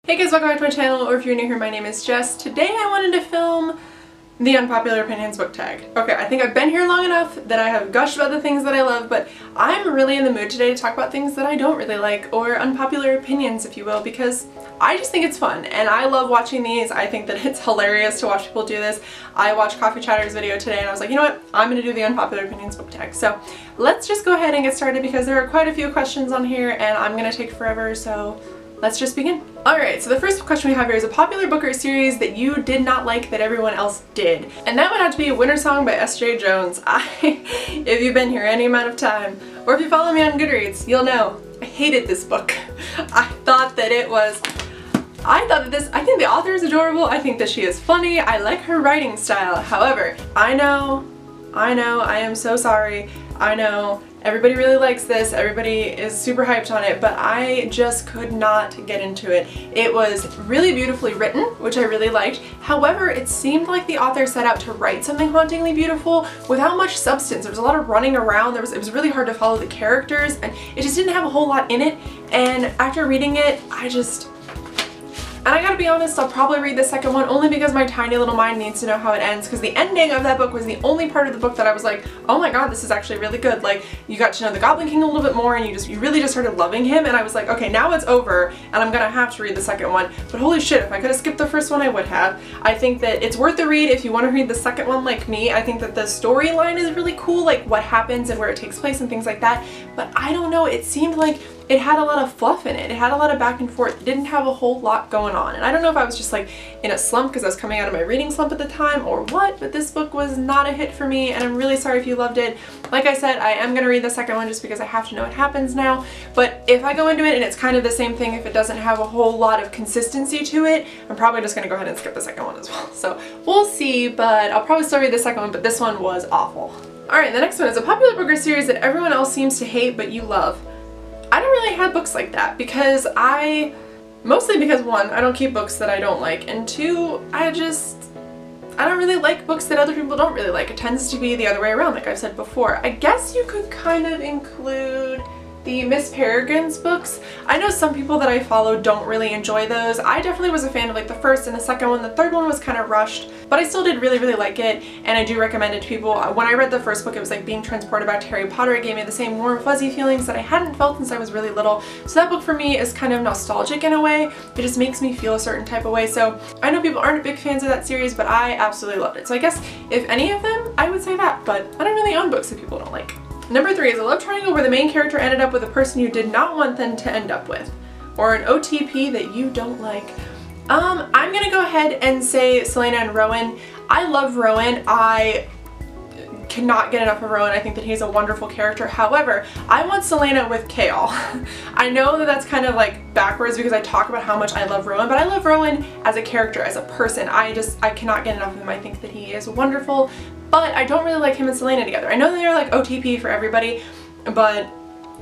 Hey guys, welcome back to my channel, or if you're new here, my name is Jess. Today I wanted to film the Unpopular Opinions Book Tag. Okay, I think I've been here long enough that I have gushed about the things that I love, but I'm really in the mood today to talk about things that I don't really like, or unpopular opinions, if you will, because I just think it's fun, and I love watching these. I think that it's hilarious to watch people do this. I watched Coffee Chatter's video today, and I was like, you know what? I'm gonna do the Unpopular Opinions Book Tag. So let's just go ahead and get started, because there are quite a few questions on here, and I'm gonna take forever, so let's just begin. Alright, so the first question we have here is a popular book or series that you did not like that everyone else did. And that would have to be Winter Song by S.J. Jones. If you've been here any amount of time, or if you follow me on Goodreads, you'll know I hated this book. I think the author is adorable, I think that she is funny, I like her writing style. However, I know, I am so sorry, I know, everybody really likes this, everybody is super hyped on it, but I just could not get into it. It was really beautifully written, which I really liked. However, it seemed like the author set out to write something hauntingly beautiful without much substance. There was a lot of running around, it was really hard to follow the characters, and it just didn't have a whole lot in it. And after reading it, and I gotta be honest, I'll probably read the second one only because my tiny little mind needs to know how it ends, because the ending of that book was the only part of the book that I was like, oh my god, this is actually really good. Like, you got to know the Goblin King a little bit more, and you really just started loving him, and I was like, okay, now it's over and I'm gonna have to read the second one. But holy shit, if I could have skipped the first one, I would have. I think that it's worth the read if you want to read the second one like me. I think that the storyline is really cool, like what happens and where it takes place and things like that, but I don't know, it seemed like it had a lot of fluff in it. It had a lot of back and forth. It didn't have a whole lot going on. And I don't know if I was just like in a slump because I was coming out of my reading slump at the time or what, but this book was not a hit for me, and I'm really sorry if you loved it. Like I said, I am gonna read the second one just because I have to know what happens now, but if I go into it and it's kind of the same thing, if it doesn't have a whole lot of consistency to it, I'm probably just gonna go ahead and skip the second one as well. So we'll see, but I'll probably still read the second one, but this one was awful. Alright, the next one is a popular book or series that everyone else seems to hate but you love. I don't really have books like that because mostly because one, I don't keep books that I don't like, and two, I don't really like books that other people don't really like. It tends to be the other way around, like I've said before. I guess you could kind of include the Miss Peregrine's books. I know some people that I follow don't really enjoy those. I definitely was a fan of like the first and the second one. The third one was kind of rushed, but I still did really like it, and I do recommend it to people. When I read the first book, it was like being transported back to Harry Potter. It gave me the same warm fuzzy feelings that I hadn't felt since I was really little. So that book for me is kind of nostalgic in a way. It just makes me feel a certain type of way. So I know people aren't big fans of that series, but I absolutely loved it. So I guess if any of them, I would say that, but I don't really own books that people don't like. Number 3 is a love triangle where the main character ended up with a person you did not want them to end up with, or an OTP that you don't like. I'm gonna go ahead and say Selena and Rowan. I love Rowan. I cannot get enough of Rowan. I think that he's a wonderful character. However, I want Selena with Kale. I know that that's kind of like backwards because I talk about how much I love Rowan, but I love Rowan as a character, as a person. I cannot get enough of him. I think that he is wonderful, but I don't really like him and Selena together. I know that they're like OTP for everybody, but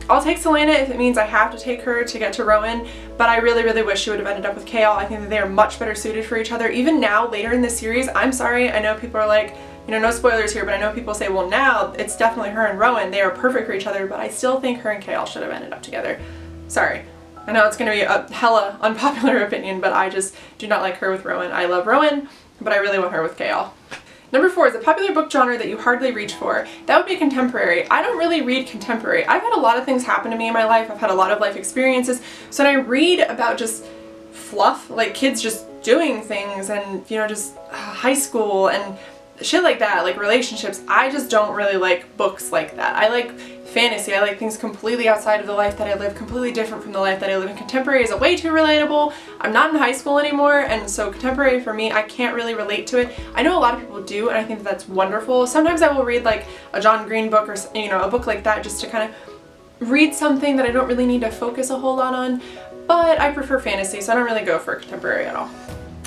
I'll take Selena if it means I have to take her to get to Rowan, but I really wish she would have ended up with Kale. I think that they are much better suited for each other. Even now, later in this series, I'm sorry, I know people are like, you know, no spoilers here, but I know people say, well, now it's definitely her and Rowan. They are perfect for each other, but I still think her and Kale should have ended up together. Sorry. I know it's going to be a hella unpopular opinion, but I just do not like her with Rowan. I love Rowan, but I really want her with Kale. Number 4 is a popular book genre that you hardly reach for. That would be contemporary. I don't really read contemporary. I've had a lot of things happen to me in my life. I've had a lot of life experiences. So when I read about just fluff, like kids just doing things and, you know, just high school and shit like that, like relationships, I just don't really like books like that. I like fantasy. I like things completely outside of the life that I live, completely different from the life that I live in. Contemporary is way too relatable. I'm not in high school anymore, and so contemporary for me, I can't really relate to it. I know a lot of people do, and I think that's wonderful. Sometimes I will read like a John Green book or, you know, a book like that just to kind of read something that I don't really need to focus a whole lot on, but I prefer fantasy, so I don't really go for contemporary at all.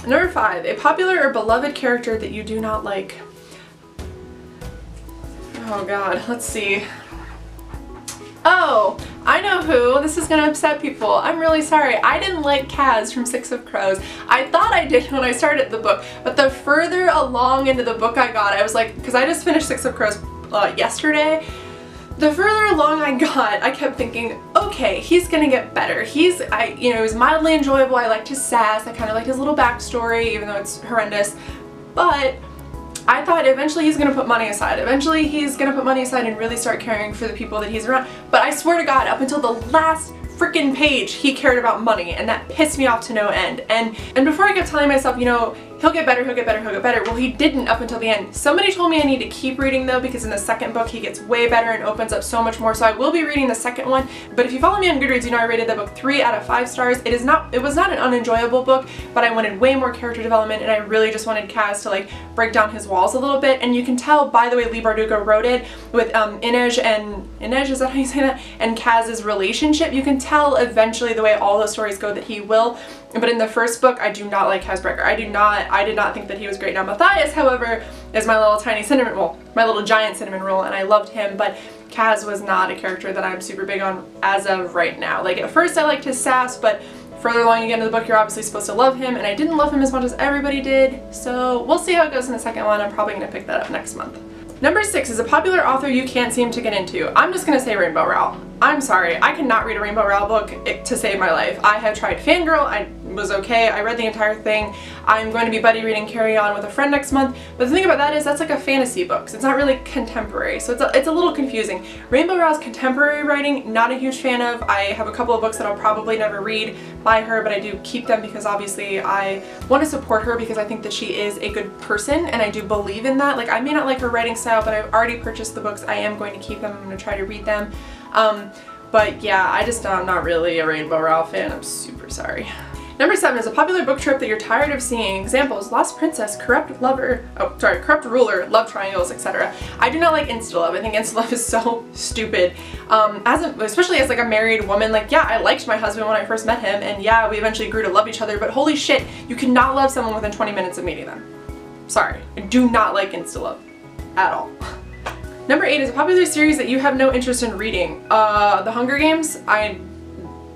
Number 5, a popular or beloved character that you do not like. Oh god, let's see. Oh, I know who. This is gonna upset people. I'm really sorry. I didn't like Kaz from Six of Crows. I thought I did when I started the book, but the further along into the book I got, I was like, because I just finished Six of Crows yesterday, the further along I got, I kept thinking, oh okay, he's gonna get better. You know, it was mildly enjoyable. I liked his sass. I kind of liked his little backstory, even though it's horrendous. But I thought eventually he's gonna put money aside. Eventually he's gonna put money aside and really start caring for the people that he's around. But I swear to God, up until the last freaking page, he cared about money, and that pissed me off to no end. And before I kept telling myself, you know, he'll get better, he'll get better, he'll get better. Well, he didn't up until the end. Somebody told me I need to keep reading though, because in the second book he gets way better and opens up so much more. So I will be reading the second one. But if you follow me on Goodreads, you know I rated that book 3 out of 5 stars. It was not an unenjoyable book, but I wanted way more character development, and I really just wanted Kaz to like break down his walls a little bit. And you can tell, by the way, Lee Bardugo wrote it with Inej, is that how you say that? And Kaz's relationship. You can tell eventually the way all those stories go that he will. But in the first book, I do not like Kaz Brekker. I did not think that he was great. Now Matthias, however, is my little tiny cinnamon roll, my little giant cinnamon roll, and I loved him, but Kaz was not a character that I'm super big on as of right now. Like, at first I liked his sass, but further along you get into the book, you're obviously supposed to love him, and I didn't love him as much as everybody did, so we'll see how it goes in the second one. I'm probably going to pick that up next month. Number 6 is a popular author you can't seem to get into. I'm just going to say Rainbow Rowell. I'm sorry, I cannot read a Rainbow Rowell book to save my life. I have tried Fangirl, I was okay, I read the entire thing. I'm going to be buddy reading Carry On with a friend next month, but the thing about that is that's like a fantasy book, so it's not really contemporary, so it's a little confusing. Rainbow Rowell's contemporary writing, not a huge fan of. I have a couple of books that I'll probably never read by her, but I do keep them because obviously I want to support her because I think that she is a good person, and I do believe in that. Like, I may not like her writing style, but I've already purchased the books. I am going to keep them. I'm going to try to read them. But yeah, I'm not really a Rainbow Rowell fan. I'm super sorry. Number 7 is a popular book trope that you're tired of seeing. Examples: Lost Princess, Corrupt Ruler, Love Triangles, etc. I do not like insta-love. I think insta-love is so stupid. Especially as like a married woman, like, yeah, I liked my husband when I first met him, and yeah, we eventually grew to love each other, but holy shit, you cannot love someone within 20 minutes of meeting them. Sorry, I do not like insta-love at all. Number 8 is a popular series that you have no interest in reading. The Hunger Games,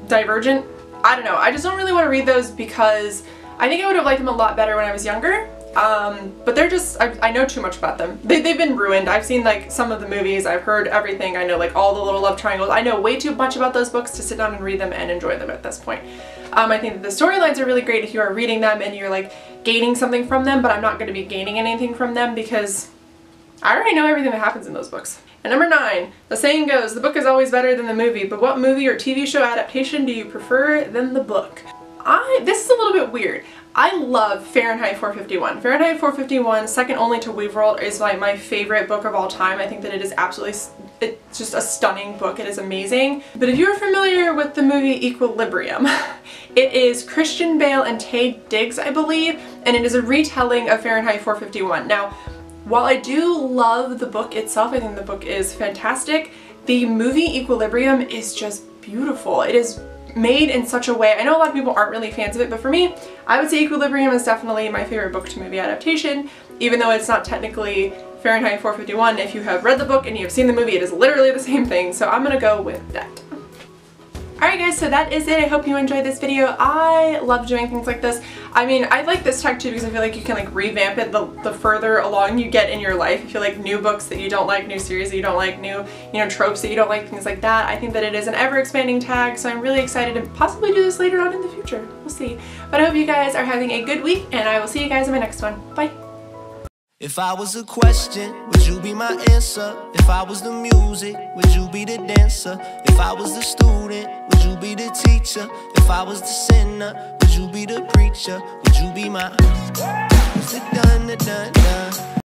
Divergent, I don't know. I just don't really want to read those because I think I would have liked them a lot better when I was younger. But they're just, I know too much about them. They've been ruined. I've seen like some of the movies, I've heard everything. I know like all the little love triangles. I know way too much about those books to sit down and read them and enjoy them at this point. I think that the storylines are really great if you are reading them and you're like gaining something from them, but I'm not going to be gaining anything from them because I already know everything that happens in those books. And number 9, the saying goes, the book is always better than the movie, but what movie or TV show adaptation do you prefer than the book? This is a little bit weird. I love Fahrenheit 451. Fahrenheit 451, second only to Weaverworld, is my favorite book of all time. I think that it is absolutely, it's just a stunning book. It is amazing. But if you're familiar with the movie Equilibrium, it is Christian Bale and Taye Diggs, I believe, and it is a retelling of Fahrenheit 451. Now, while I do love the book itself, I think the book is fantastic, the movie Equilibrium is just beautiful. It is made in such a way, I know a lot of people aren't really fans of it, but for me, I would say Equilibrium is definitely my favorite book to movie adaptation, even though it's not technically Fahrenheit 451. If you have read the book and you have seen the movie, it is literally the same thing, so I'm gonna go with that. Alright guys, so that is it. I hope you enjoyed this video. I love doing things like this. I mean, I like this tag too because I feel like you can like revamp it the further along you get in your life. If you like new books that you don't like, new series that you don't like, new, tropes that you don't like, things like that. I think that it is an ever-expanding tag, so I'm really excited to possibly do this later on in the future. We'll see. But I hope you guys are having a good week, and I will see you guys in my next one. Bye! If I was a question, would you be my answer? If I was the music, would you be the dancer? If I was the student, would you be the teacher? If I was the sinner, would you be the preacher? Would you be my...